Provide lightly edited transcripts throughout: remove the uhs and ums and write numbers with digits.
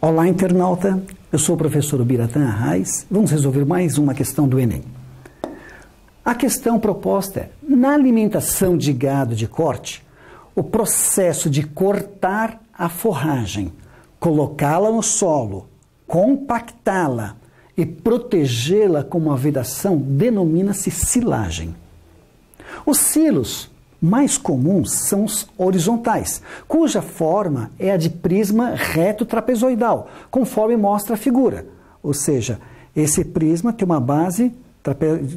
Olá, internauta. Eu sou o professor Biratã Arraes. Vamos resolver mais uma questão do Enem. A questão proposta é: na alimentação de gado de corte, o processo de cortar a forragem, colocá-la no solo, compactá-la e protegê-la com uma vedação denomina-se silagem. Os silos mais comuns são os horizontais, cuja forma é a de prisma reto trapezoidal, conforme mostra a figura. Ou seja, esse prisma tem uma base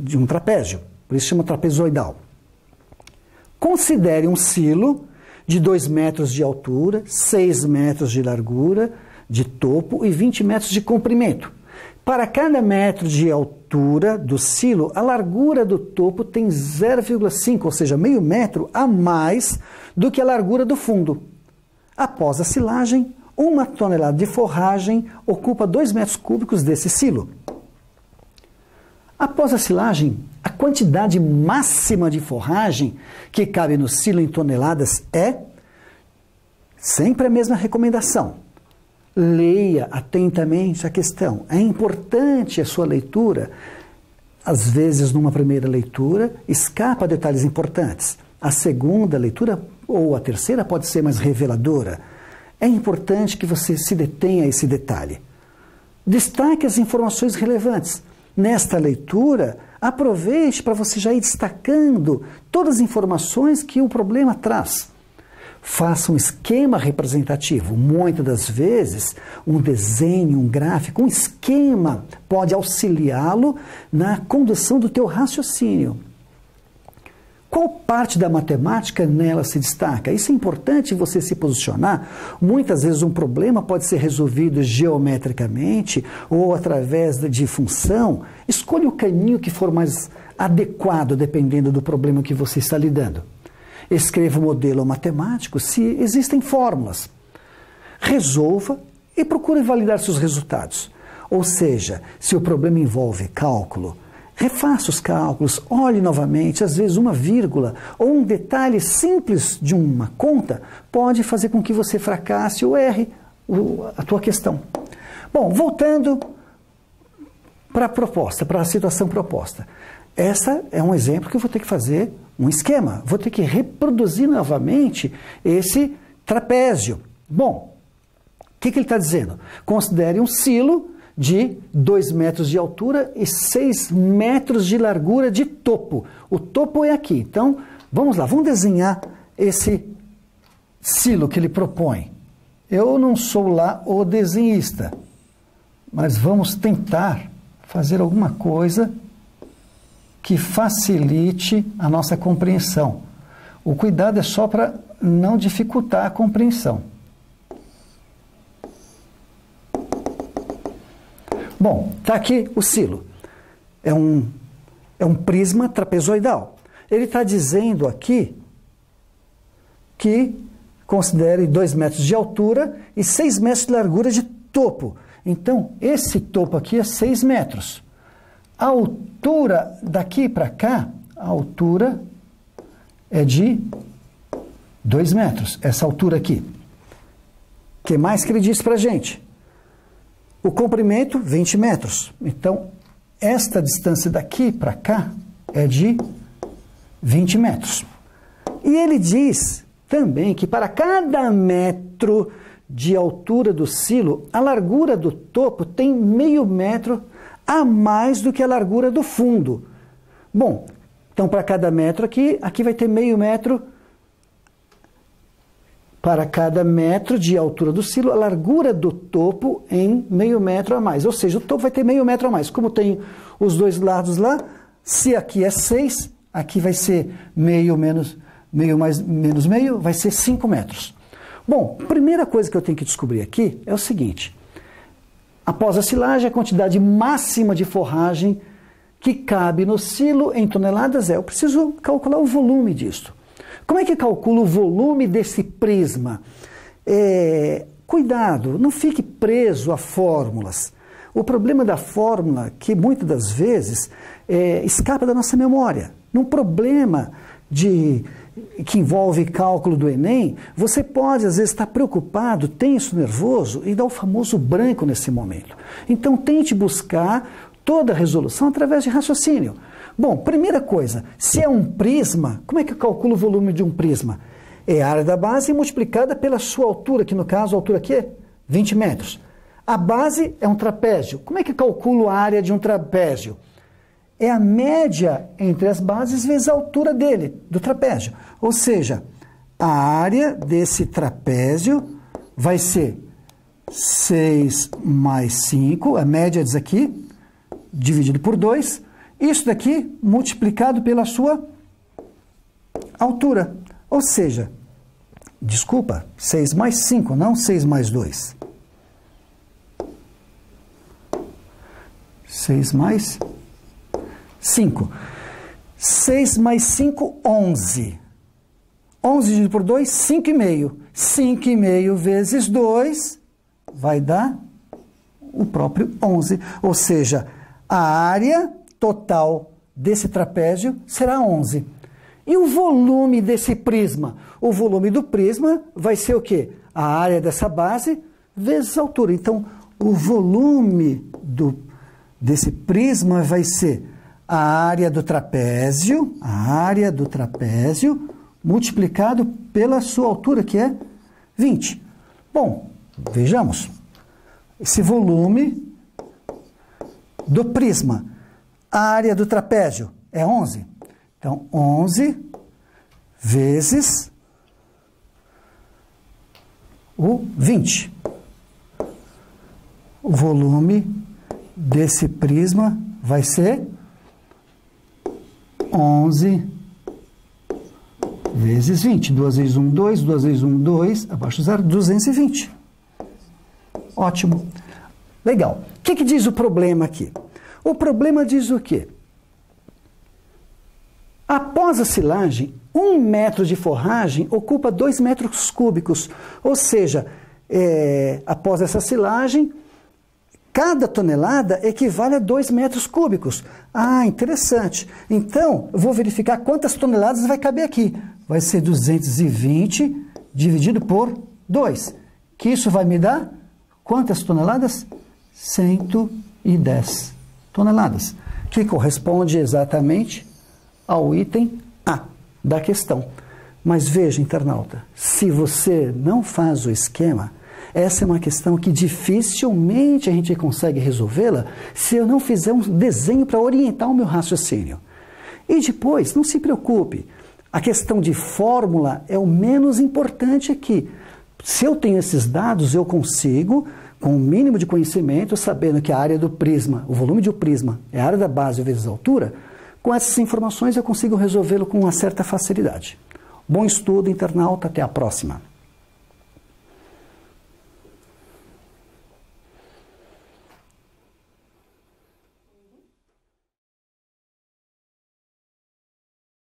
de um trapézio, por isso chama trapezoidal. Considere um silo de 2 metros de altura, 6 metros de largura, de topo e 20 metros de comprimento. Para cada metro de altura do silo, a largura do topo tem 0,5, ou seja, meio metro a mais do que a largura do fundo. Após a silagem, 1 tonelada de forragem ocupa 2 metros cúbicos desse silo. Após a silagem, a quantidade máxima de forragem que cabe no silo em toneladas é sempre a mesma recomendação. Leia atentamente a questão. É importante a sua leitura. Às vezes, numa primeira leitura, escapa detalhes importantes. A segunda leitura ou a terceira pode ser mais reveladora. É importante que você se detenha a esse detalhe. Destaque as informações relevantes. Nesta leitura, aproveite para você já ir destacando todas as informações que o problema traz. Faça um esquema representativo. Muitas das vezes, um desenho, um gráfico, um esquema pode auxiliá-lo na condução do teu raciocínio. Qual parte da matemática nela se destaca? Isso é importante você se posicionar. Muitas vezes um problema pode ser resolvido geometricamente ou através de função. Escolha o caminho que for mais adequado, dependendo do problema que você está lidando. Escreva o modelo matemático se existem fórmulas. Resolva e procure validar seus resultados. Ou seja, se o problema envolve cálculo, refaça os cálculos, olhe novamente, às vezes uma vírgula ou um detalhe simples de uma conta pode fazer com que você fracasse ou erre a tua questão. Bom, voltando para a proposta, para a situação proposta. Essa é um exemplo que eu vou ter que fazer um esquema. Vou ter que reproduzir novamente esse trapézio. Bom, o que ele está dizendo? Considere um silo de 2 metros de altura e 6 metros de largura de topo. O topo é aqui. Então, vamos lá, vamos desenhar esse silo que ele propõe. Eu não sou lá o desenhista, mas vamos tentar fazer alguma coisa que facilite a nossa compreensão. O cuidado é só para não dificultar a compreensão. Bom, está aqui o silo. É um prisma trapezoidal. Ele está dizendo aqui que considere 2 metros de altura e 6 metros de largura de topo. Então, esse topo aqui é 6 metros. A altura daqui para cá, a altura é de 2 metros, essa altura aqui. O que mais que ele diz para a gente? O comprimento, 20 metros. Então, esta distância daqui para cá é de 20 metros. E ele diz também que para cada metro de altura do silo, a largura do topo tem meio metro a mais do que a largura do fundo. Bom, então para cada metro aqui vai ter meio metro. Para cada metro de altura do silo, a largura do topo em meio metro a mais. Ou seja, o topo vai ter meio metro a mais. Como tem os dois lados lá, se aqui é 6, aqui vai ser meio menos meio, vai ser 5 metros. Bom, a primeira coisa que eu tenho que descobrir aqui é o seguinte. Após a silagem, a quantidade máxima de forragem que cabe no silo em toneladas eu preciso calcular o volume disso. Como é que calcula o volume desse prisma? Cuidado, não fique preso a fórmulas. O problema da fórmula, que muitas das vezes escapa da nossa memória. Num problema que envolve cálculo do Enem, você pode, às vezes, estar preocupado, tenso, nervoso e dar o famoso branco nesse momento. Então, tente buscar toda a resolução através de raciocínio. Bom, primeira coisa, se é um prisma, como é que eu calculo o volume de um prisma? É a área da base multiplicada pela sua altura, que no caso a altura aqui é 20 metros. A base é um trapézio. Como é que eu calculo a área de um trapézio? É a média entre as bases vezes a altura dele, do trapézio. Ou seja, a área desse trapézio vai ser 6 mais 5, a média diz aqui, dividido por 2. Isso daqui multiplicado pela sua altura. Ou seja, desculpa, 6 mais 5, não 6 mais 2. 6 mais 5. 6 mais 5, 11. 11 dividido por 2, 5,5. 5,5 vezes 2 vai dar o próprio 11. Ou seja, a área total desse trapézio será 11. E o volume desse prisma? O volume do prisma vai ser o quê? A área dessa base vezes a altura. Então, o volume desse prisma vai ser a área do trapézio multiplicado pela sua altura, que é 20. Bom, vejamos. Esse volume do prisma, a área do trapézio é 11. Então, 11 vezes o 20. O volume desse prisma vai ser 11 vezes 20. 2 vezes 1, 2. 2 vezes 1, 2. Abaixo do zero, 220. Ótimo. Legal. O que diz o problema aqui? O problema diz o quê? Após a silagem, 1 metro de forragem ocupa 2 metros cúbicos. Ou seja, após essa silagem, cada tonelada equivale a 2 metros cúbicos. Ah, interessante. Então, eu vou verificar quantas toneladas vai caber aqui. Vai ser 220 dividido por 2. Que isso vai me dar quantas toneladas? 110 toneladas. Que corresponde exatamente ao item A da questão. Mas veja, internauta, se você não faz o esquema, essa é uma questão que dificilmente a gente consegue resolvê-la se eu não fizer um desenho para orientar o meu raciocínio. E depois, não se preocupe, a questão de fórmula é o menos importante aqui. Se eu tenho esses dados, eu consigo, com o mínimo de conhecimento, sabendo que a área do prisma, o volume de um prisma é a área da base vezes a altura, com essas informações eu consigo resolvê-lo com uma certa facilidade. Bom estudo, internauta, até a próxima.